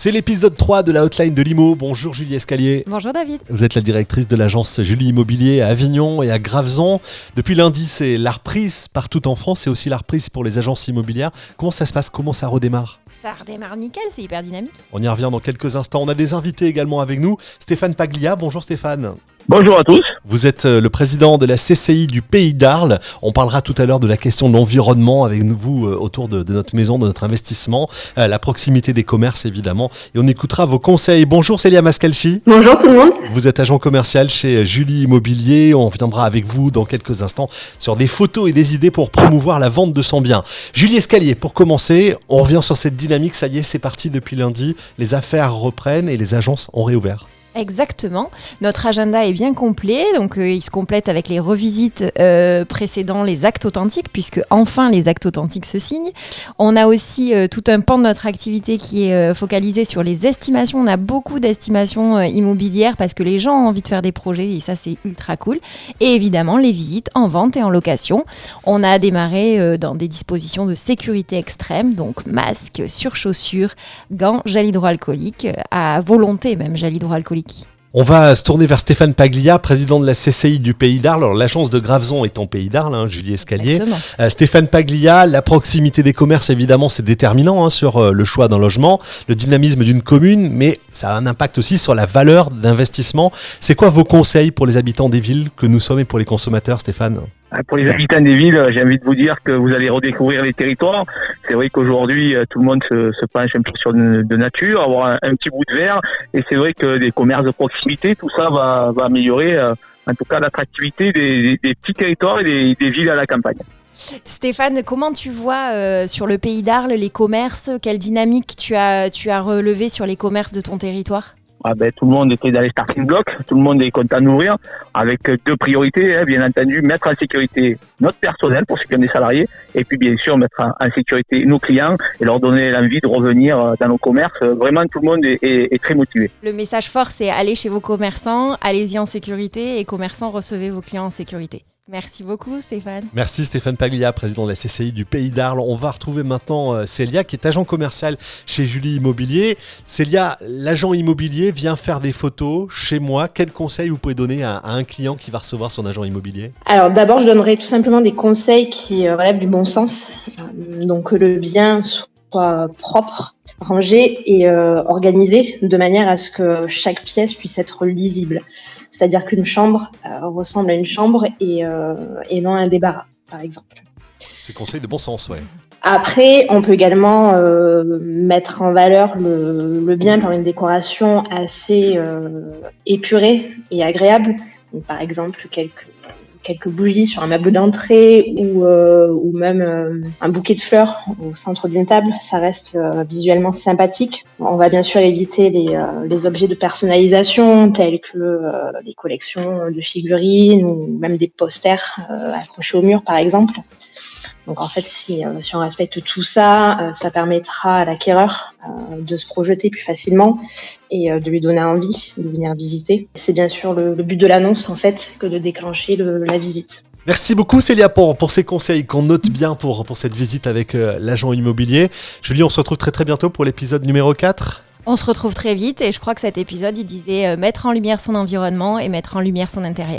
C'est l'épisode 3 de la hotline de l'IMO. Bonjour Julie Escalier. Bonjour David. Vous êtes la directrice de l'agence Julie Immobilier à Avignon et à Graveson. Depuis lundi, c'est la reprise partout en France. C'est aussi la reprise pour les agences immobilières. Comment ça se passe? Comment ça redémarre? Ça redémarre nickel, c'est hyper dynamique. On y revient dans quelques instants. On a des invités également avec nous. Stéphane Paglia. Bonjour Stéphane. Bonjour à tous. Vous êtes le président de la CCI du Pays d'Arles. On parlera tout à l'heure de la question de l'environnement avec vous autour de notre maison, de notre investissement, la proximité des commerces évidemment. Et on écoutera vos conseils. Bonjour Célia Mascalchi. Bonjour tout le monde. Vous êtes agent commercial chez Julie Immobilier. On viendra avec vous dans quelques instants sur des photos et des idées pour promouvoir la vente de son bien. Julie Escalier, pour commencer, on revient sur cette dynamique. Ça y est, c'est parti depuis lundi. Les affaires reprennent et les agences ont réouvert. Exactement. Notre agenda est bien complet, donc il se complète avec les revisites précédant les actes authentiques, puisque enfin les actes authentiques se signent. On a aussi tout un pan de notre activité qui est focalisé sur les estimations. On a beaucoup d'estimations immobilières parce que les gens ont envie de faire des projets et ça c'est ultra cool. Et évidemment les visites en vente et en location. On a démarré dans des dispositions de sécurité extrême, donc masques, surchaussures, gants, gel hydroalcoolique, à volonté même gel hydroalcoolique. On va se tourner vers Stéphane Paglia, président de la CCI du Pays d'Arles. Alors, l'agence de Graveson est en Pays d'Arles, Julie Escalier. Stéphane Paglia, la proximité des commerces, évidemment, c'est déterminant sur le choix d'un logement, le dynamisme d'une commune, mais ça a un impact aussi sur la valeur d'investissement. C'est quoi vos conseils pour les habitants des villes que nous sommes et pour les consommateurs, Stéphane ? Pour les habitants des villes, j'ai envie de vous dire que vous allez redécouvrir les territoires. C'est vrai qu'aujourd'hui, tout le monde se penche un peu sur de nature, avoir un petit bout de verre. Et c'est vrai que des commerces de proximité, tout ça va améliorer, en tout cas, l'attractivité des petits territoires et des villes à la campagne. Stéphane, comment tu vois sur le Pays d'Arles les commerces? Quelle dynamique tu as relevé sur les commerces de ton territoire? Tout le monde était dans les starting blocks, tout le monde est content d'ouvrir, avec deux priorités, bien entendu, mettre en sécurité notre personnel pour ceux qui ont des salariés, et puis bien sûr mettre en sécurité nos clients et leur donner l'envie de revenir dans nos commerces. Vraiment, tout le monde est très motivé. Le message fort, c'est allez chez vos commerçants, allez-y en sécurité, et commerçants, recevez vos clients en sécurité. Merci beaucoup Stéphane. Merci Stéphane Paglia, président de la CCI du Pays d'Arles. On va retrouver maintenant Célia qui est agent commercial chez Julie Immobilier. Célia, l'agent immobilier vient faire des photos chez moi. Quels conseils vous pouvez donner à un client qui va recevoir son agent immobilier? Alors d'abord, je donnerai tout simplement des conseils qui relèvent du bon sens. Donc que le bien soit propre, rangé et organisé de manière à ce que chaque pièce puisse être lisible. C'est-à-dire qu'une chambre ressemble à une chambre et non à un débarras, par exemple. C'est conseil de bon sens, ouais. Après, on peut également mettre en valeur le bien par une décoration assez épurée et agréable. Donc, par exemple, quelques bougies sur un meuble d'entrée ou même un bouquet de fleurs au centre d'une table, ça reste visuellement sympathique. On va bien sûr éviter les objets de personnalisation tels que des collections de figurines ou même des posters accrochés au mur par exemple. Donc en fait, si on respecte tout ça, ça permettra à l'acquéreur de se projeter plus facilement et de lui donner envie de venir visiter. C'est bien sûr le but de l'annonce en fait que de déclencher la visite. Merci beaucoup Célia pour ces conseils qu'on note bien pour cette visite avec l'agent immobilier. Julie, on se retrouve très très bientôt pour l'épisode numéro 4. On se retrouve très vite et je crois que cet épisode, il disait mettre en lumière son environnement et mettre en lumière son intérieur.